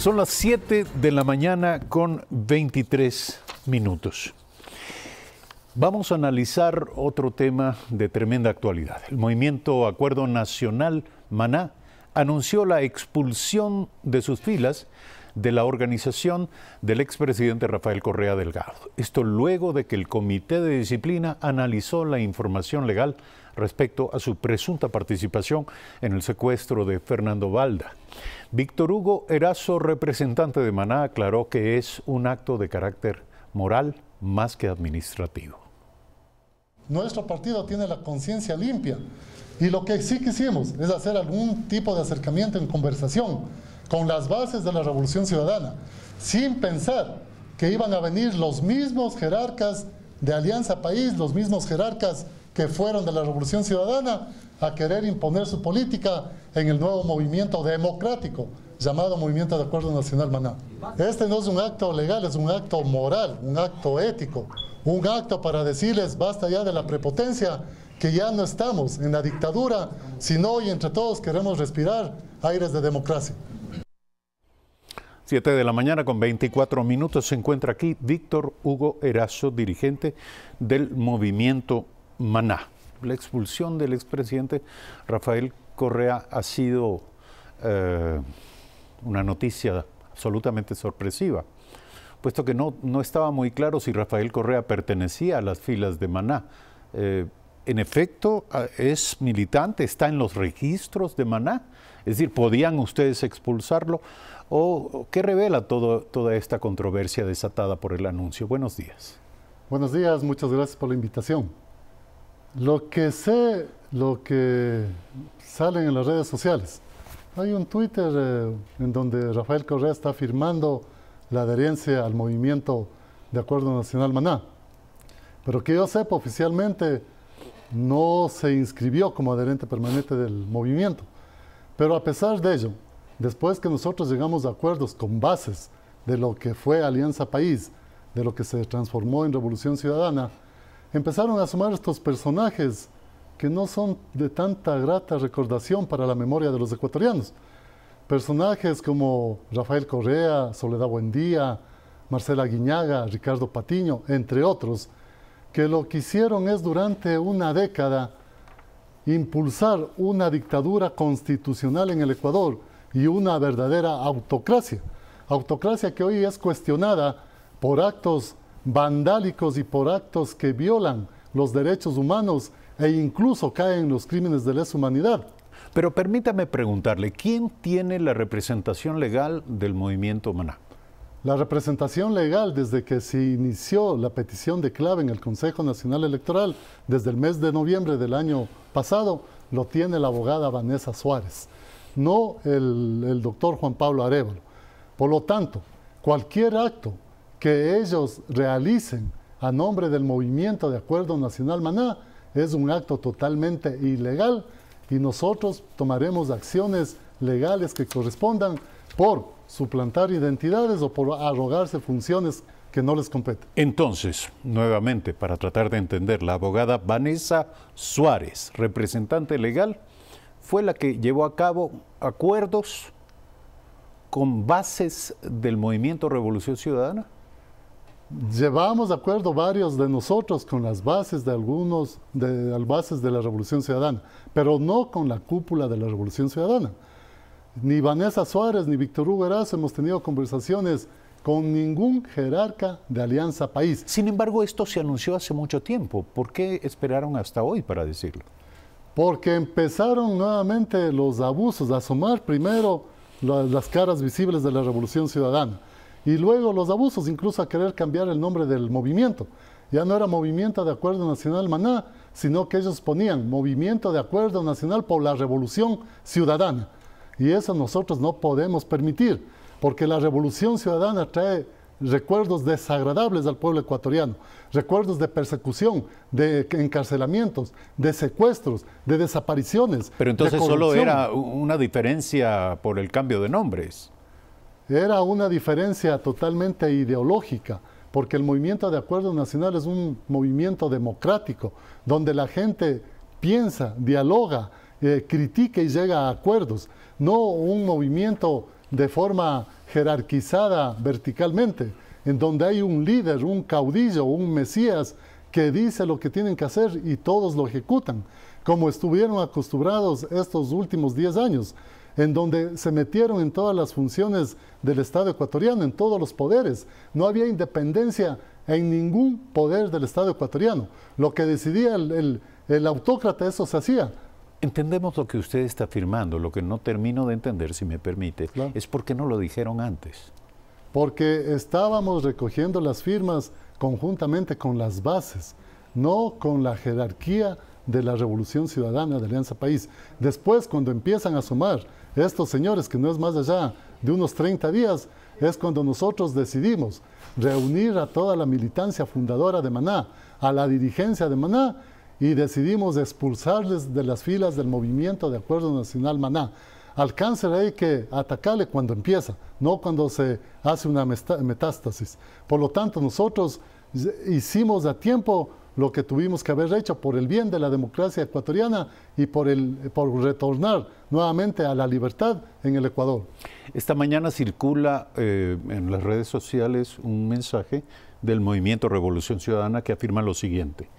Son las 7 de la mañana con 23 minutos. Vamos a analizar otro tema de tremenda actualidad. El movimiento Acuerdo Nacional Maná anunció la expulsión de sus filas de la organización del expresidente Rafael Correa Delgado. Esto luego de que el Comité de Disciplina analizó la información legal respecto a su presunta participación en el secuestro de Fernando Balda. Víctor Hugo Erazo, representante de Maná, aclaró que es un acto de carácter moral más que administrativo. Nuestro partido tiene la conciencia limpia y lo que sí quisimos es hacer algún tipo de acercamiento en conversación con las bases de la Revolución Ciudadana, sin pensar que iban a venir los mismos jerarcas de Alianza País, los mismos jerarcas que fueron de la Revolución Ciudadana, a querer imponer su política en el nuevo movimiento democrático llamado Movimiento de Acuerdo Nacional Maná. Este no es un acto legal, es un acto moral, un acto ético, un acto para decirles basta ya de la prepotencia, que ya no estamos en la dictadura, sino y entre todos queremos respirar aires de democracia. 7 de la mañana con 24 minutos se encuentra aquí Víctor Hugo Erazo, dirigente del movimiento Maná. La expulsión del expresidente Rafael Correa ha sido una noticia absolutamente sorpresiva, puesto que no estaba muy claro si Rafael Correa pertenecía a las filas de Maná. En efecto, es militante, está en los registros de Maná, es decir, ¿podían ustedes expulsarlo? ¿O qué revela toda esta controversia desatada por el anuncio? Buenos días. Buenos días, muchas gracias por la invitación. Lo que sé, lo que sale en las redes sociales, hay un Twitter en donde Rafael Correa está afirmando la adherencia al movimiento de Acuerdo Nacional Maná, pero que yo sepa oficialmente no se inscribió como adherente permanente del movimiento. Pero a pesar de ello, después que nosotros llegamos a acuerdos con bases de lo que fue Alianza País, de lo que se transformó en Revolución Ciudadana, empezaron a sumar estos personajes que no son de tanta grata recordación para la memoria de los ecuatorianos. Personajes como Rafael Correa, Soledad Buendía, Marcela Guiñaga, Ricardo Patiño, entre otros, que lo que hicieron es durante una década impulsar una dictadura constitucional en el Ecuador y una verdadera autocracia. Autocracia que hoy es cuestionada por actos vandálicos y por actos que violan los derechos humanos e incluso caen en los crímenes de lesa humanidad. Pero permítame preguntarle, ¿quién tiene la representación legal del movimiento Maná? La representación legal, desde que se inició la petición de clave en el Consejo Nacional Electoral, desde el mes de noviembre del año pasado, lo tiene la abogada Vanessa Suárez, no el doctor Juan Pablo Arévalo. Por lo tanto, cualquier acto que ellos realicen a nombre del Movimiento de Acuerdo Nacional Maná es un acto totalmente ilegal y nosotros tomaremos acciones legales que correspondan por suplantar identidades o por arrogarse funciones que no les competen. Entonces, nuevamente, para tratar de entender, la abogada Vanessa Suárez, representante legal, fue la que llevó a cabo acuerdos con bases del movimiento Revolución Ciudadana. Llevamos de acuerdo varios de nosotros con las bases de las bases de la Revolución Ciudadana, pero no con la cúpula de la Revolución Ciudadana. Ni Vanessa Suárez ni Víctor Hugo Erazo hemos tenido conversaciones con ningún jerarca de Alianza País. Sin embargo, esto se anunció hace mucho tiempo. ¿Por qué esperaron hasta hoy para decirlo? Porque empezaron nuevamente los abusos, a asomar primero las caras visibles de la Revolución Ciudadana y luego los abusos, incluso a querer cambiar el nombre del movimiento. Ya no era Movimiento de Acuerdo Nacional Maná, sino que ellos ponían Movimiento de Acuerdo Nacional por la Revolución Ciudadana. Y eso nosotros no podemos permitir, porque la Revolución Ciudadana trae recuerdos desagradables al pueblo ecuatoriano, recuerdos de persecución, de encarcelamientos, de secuestros, de desapariciones. Pero entonces solo era una diferencia por el cambio de nombres. Era una diferencia totalmente ideológica, porque el Movimiento de Acuerdo Nacional es un movimiento democrático, donde la gente piensa, dialoga, critica y llega a acuerdos, no un movimiento de forma jerarquizada verticalmente, en donde hay un líder, un caudillo, un mesías que dice lo que tienen que hacer y todos lo ejecutan, como estuvieron acostumbrados estos últimos 10 años, en donde se metieron en todas las funciones del Estado ecuatoriano, en todos los poderes. No había independencia en ningún poder del Estado ecuatoriano. Lo que decidía el autócrata, eso se hacía. Entendemos lo que usted está afirmando. Lo que no termino de entender, si me permite, Claro. es por qué no lo dijeron antes. Porque estábamos recogiendo las firmas conjuntamente con las bases, no con la jerarquía de la Revolución Ciudadana de Alianza País. Después, cuando empiezan a sumar estos señores, que no es más allá de unos 30 días, es cuando nosotros decidimos reunir a toda la militancia fundadora de Maná, a la dirigencia de Maná, y decidimos expulsarles de las filas del Movimiento de Acuerdo Nacional Maná. Al cáncer hay que atacarle cuando empieza, no cuando se hace una metástasis. Por lo tanto, nosotros hicimos a tiempo lo que tuvimos que haber hecho por el bien de la democracia ecuatoriana y por retornar nuevamente a la libertad en el Ecuador. Esta mañana circula en las redes sociales un mensaje del Movimiento Revolución Ciudadana que afirma lo siguiente: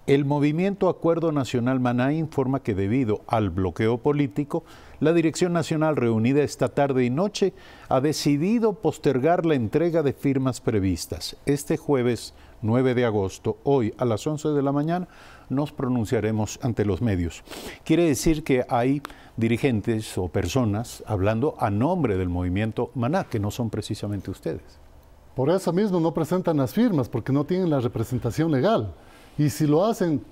el Movimiento Acuerdo Nacional Maná informa que debido al bloqueo político, la Dirección Nacional reunida esta tarde y noche ha decidido postergar la entrega de firmas previstas. Este jueves 9 de agosto, hoy a las 11 de la mañana, nos pronunciaremos ante los medios. Quiere decir que hay dirigentes o personas hablando a nombre del Movimiento Maná, que no son precisamente ustedes. Por eso mismo no presentan las firmas, porque no tienen la representación legal. Y si lo hacen,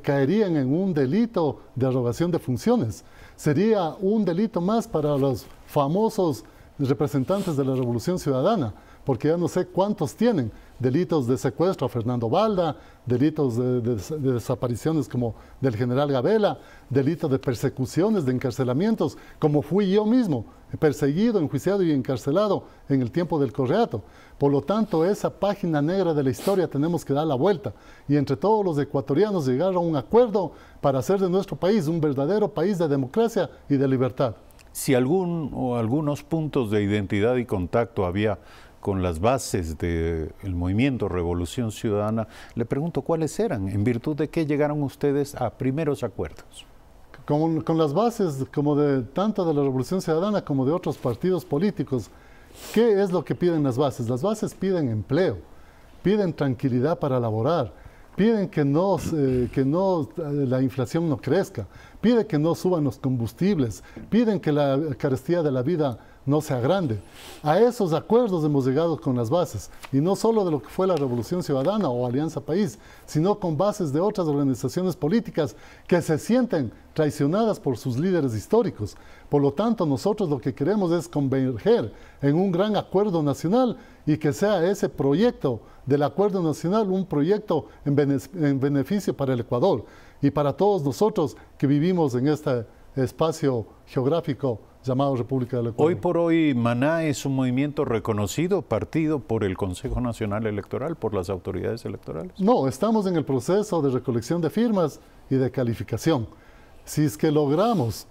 caerían en un delito de arrogación de funciones. Sería un delito más para los famosos representantes de la Revolución Ciudadana, porque ya no sé cuántos tienen delitos de secuestro a Fernando Balda, delitos de desapariciones como del general Gabela, delitos de persecuciones, de encarcelamientos, como fui yo mismo, perseguido, enjuiciado y encarcelado en el tiempo del Correato. Por lo tanto, esa página negra de la historia tenemos que dar la vuelta y entre todos los ecuatorianos llegar a un acuerdo para hacer de nuestro país un verdadero país de democracia y de libertad. Si algunos puntos de identidad y contacto había con las bases del Movimiento Revolución Ciudadana, le pregunto cuáles eran, en virtud de qué llegaron ustedes a primeros acuerdos. Con las bases como de tanto de la Revolución Ciudadana como de otros partidos políticos. ¿Qué es lo que piden las bases? Las bases piden empleo, piden tranquilidad para laborar, piden que la inflación no crezca, piden que no suban los combustibles, piden que la carestía de la vida no sea grande. A esos acuerdos hemos llegado con las bases, y no solo de lo que fue la Revolución Ciudadana o Alianza País, sino con bases de otras organizaciones políticas que se sienten traicionadas por sus líderes históricos. Por lo tanto, nosotros lo que queremos es converger en un gran acuerdo nacional y que sea ese proyecto del acuerdo nacional un proyecto en beneficio para el Ecuador y para todos nosotros que vivimos en este espacio geográfico llamado República del Ecuador. Hoy por hoy, Maná es un movimiento reconocido, partido por el Consejo Nacional Electoral, por las autoridades electorales. No, estamos en el proceso de recolección de firmas y de calificación. Si es que logramos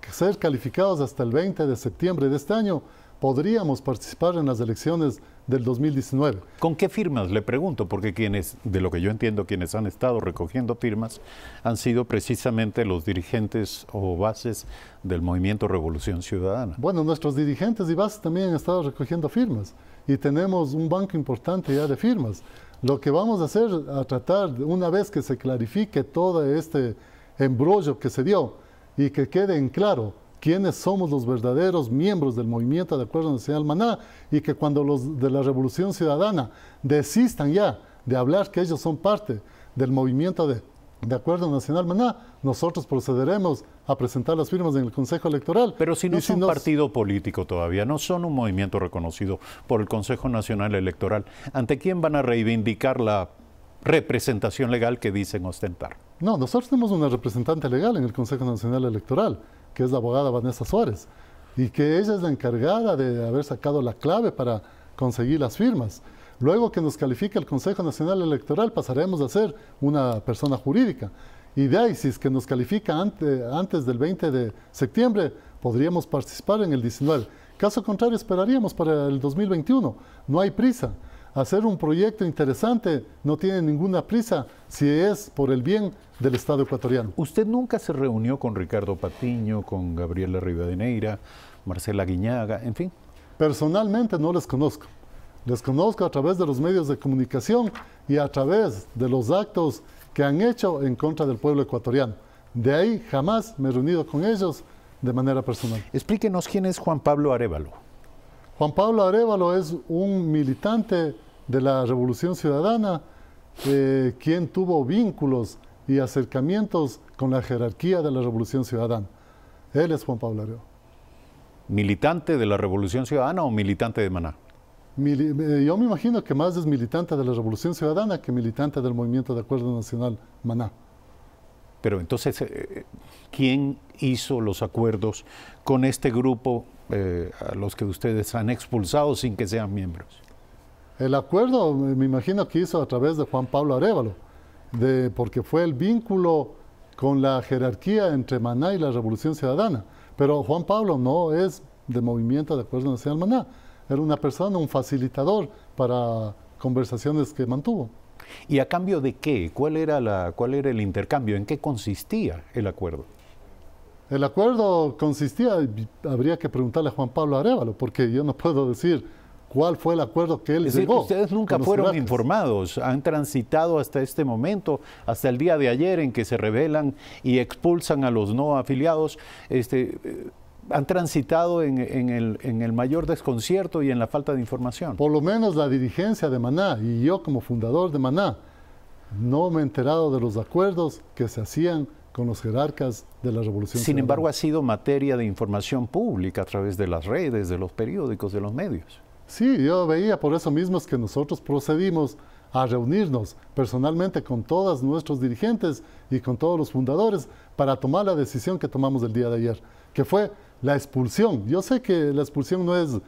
ser calificados hasta el 20 de septiembre de este año, podríamos participar en las elecciones del 2019. ¿Con qué firmas? Le pregunto, porque quienes, de lo que yo entiendo, quienes han estado recogiendo firmas han sido precisamente los dirigentes o bases del Movimiento Revolución Ciudadana. Bueno, nuestros dirigentes y bases también han estado recogiendo firmas y tenemos un banco importante ya de firmas. Lo que vamos a hacer, a tratar, una vez que se clarifique todo este embrollo que se dio y que quede en claro quiénes somos los verdaderos miembros del Movimiento de Acuerdo Nacional Maná y que cuando los de la Revolución Ciudadana desistan ya de hablar que ellos son parte del Movimiento de Acuerdo Nacional Maná, nosotros procederemos a presentar las firmas en el Consejo Electoral. Pero si no son partido político todavía, no son un movimiento reconocido por el Consejo Nacional Electoral, ¿ante quién van a reivindicar la representación legal que dicen ostentar? No, nosotros tenemos una representante legal en el Consejo Nacional Electoral, que es la abogada Vanessa Suárez, y que ella es la encargada de haber sacado la clave para conseguir las firmas. Luego que nos califique el Consejo Nacional Electoral, pasaremos a ser una persona jurídica. Y de ahí, si es que nos califica antes del 20 de septiembre, podríamos participar en el 19. Caso contrario, esperaríamos para el 2021. No hay prisa. Hacer un proyecto interesante no tiene ninguna prisa si es por el bien del Estado ecuatoriano. ¿Usted nunca se reunió con Ricardo Patiño, con Gabriela Rivadeneira, Marcela Guiñaga, en fin? Personalmente no les conozco. Les conozco a través de los medios de comunicación y a través de los actos que han hecho en contra del pueblo ecuatoriano. De ahí jamás me he reunido con ellos de manera personal. Explíquenos quién es Juan Pablo Arévalo. Juan Pablo Arévalo es un militante de la Revolución Ciudadana, quien tuvo vínculos y acercamientos con la jerarquía de la Revolución Ciudadana. Él es Juan Pablo Arévalo. ¿Militante de la Revolución Ciudadana o militante de Maná? Yo me imagino que más es militante de la Revolución Ciudadana que militante del Movimiento de Acuerdo Nacional Maná. Pero entonces, ¿quién hizo los acuerdos con este grupo a los que ustedes han expulsado sin que sean miembros? El acuerdo me imagino que hizo a través de Juan Pablo Arévalo, porque fue el vínculo con la jerarquía entre Maná y la Revolución Ciudadana. Pero Juan Pablo no es del Movimiento de Acuerdo Nacional Maná. Era una persona, un facilitador para conversaciones que mantuvo. ¿Y a cambio de qué? ¿Cuál era el intercambio? ¿En qué consistía el acuerdo? El acuerdo consistía, habría que preguntarle a Juan Pablo Arévalo, porque yo no puedo decir cuál fue el acuerdo que él es decir, llegó. Ustedes nunca fueron informados, han transitado hasta este momento, hasta el día de ayer en que se rebelan y expulsan a los no afiliados. Han transitado en el mayor desconcierto y en la falta de información. Por lo menos la dirigencia de Maná y yo como fundador de Maná no me he enterado de los acuerdos que se hacían con los jerarcas de la Revolución Sin Ciudadana. embargo, ha sido materia de información pública a través de las redes, de los periódicos, de los medios. Sí, yo veía, por eso mismo es que nosotros procedimos a reunirnos personalmente con todos nuestros dirigentes y con todos los fundadores para tomar la decisión que tomamos el día de ayer, que fue la expulsión. Yo sé que la expulsión no es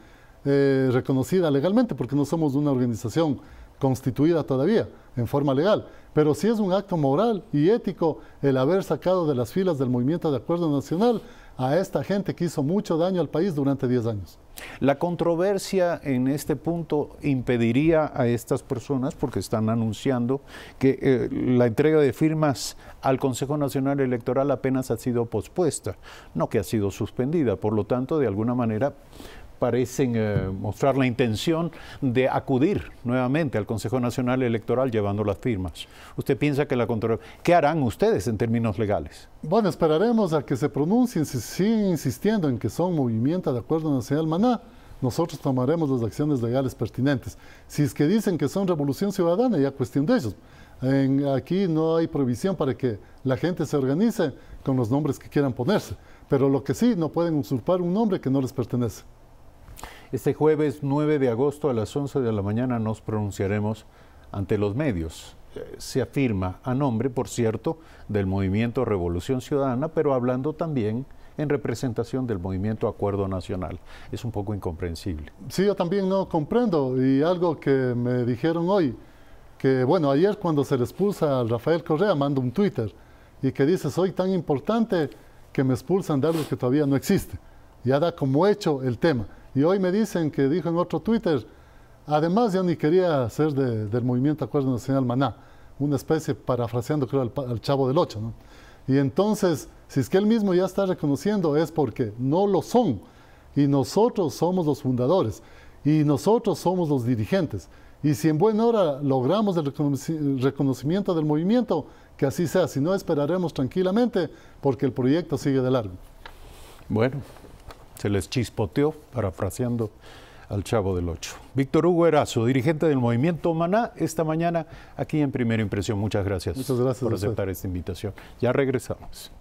reconocida legalmente porque no somos una organización constituida todavía en forma legal, pero sí es un acto moral y ético el haber sacado de las filas del Movimiento de Acuerdo Nacional a esta gente que hizo mucho daño al país durante 10 años. La controversia en este punto impediría a estas personas, porque están anunciando que la entrega de firmas al Consejo Nacional Electoral apenas ha sido pospuesta, no que ha sido suspendida. Por lo tanto, de alguna manera parecen mostrar la intención de acudir nuevamente al Consejo Nacional Electoral llevando las firmas. ¿Usted piensa que qué harán ustedes en términos legales? Bueno, esperaremos a que se pronuncien. Si siguen insistiendo en que son Movimiento de Acuerdo Nacional Maná, nosotros tomaremos las acciones legales pertinentes. Si es que dicen que son Revolución Ciudadana, ya cuestión de ellos. Aquí no hay provisión para que la gente se organice con los nombres que quieran ponerse. Pero lo que sí, no pueden usurpar un nombre que no les pertenece. Este jueves 9 de agosto a las 11 de la mañana nos pronunciaremos ante los medios. Se afirma a nombre, por cierto, del Movimiento Revolución Ciudadana, pero hablando también en representación del Movimiento Acuerdo Nacional. Es un poco incomprensible. Sí, yo también no comprendo. Y algo que me dijeron hoy, que bueno, ayer cuando se le expulsa a Rafael Correa, manda un Twitter y que dice, soy tan importante que me expulsan de algo que todavía no existe. Ya da como hecho el tema. Y hoy me dicen que dijo en otro Twitter, además yo ni quería ser del Movimiento Acuerdo Nacional Maná, una especie, parafraseando creo al Chavo del Ocho, ¿no? Y entonces, si es que él mismo ya está reconociendo, es porque no lo son. Y nosotros somos los fundadores. Y nosotros somos los dirigentes. Y si en buena hora logramos el reconocimiento del movimiento, que así sea. Si no, esperaremos tranquilamente porque el proyecto sigue de largo. Bueno, se les chispoteó, parafraseando al Chavo del Ocho. Víctor Hugo Erazo, dirigente del Movimiento Maná, esta mañana aquí en Primera Impresión. Muchas gracias por aceptar esta invitación. Ya regresamos.